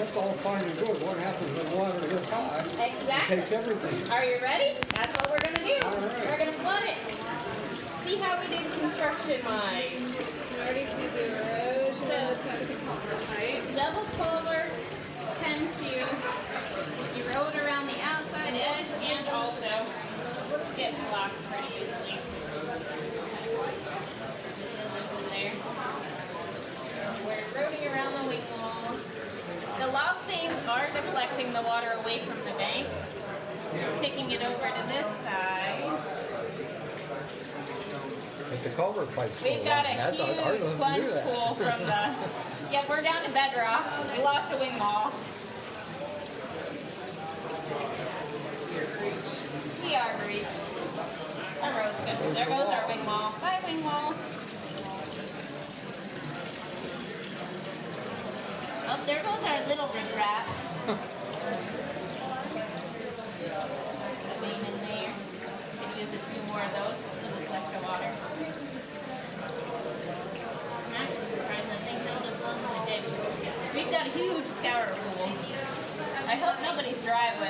that's all fine and good. What happens when water gets high? It Exactly. takes everything. Are you ready? That's what we're gonna do. All right. We're gonna flood it. See how we did construction-wise. We already see the erosion. So the culvert pipe Double culvert, tend to erode around the outside edge, and also get blocks pretty easily. In there. We're eroding around the wing walls. The log things are deflecting the water away from the bank, kicking it over to this side. But the culvert pipe's We've still got running. a Ours huge doesn't do plunge that. pool from the. Yeah, we're down to bedrock. We lost a wing wall. We are breached. Our road's good. There goes our wing wall. Bye, wing wall. Oh, there goes our little riprap. Lean in there. Could use a few more of those to deflect the water. I'm actually surprised that thing held as long as it did. We've got a huge scour pool. I hope nobody's driveway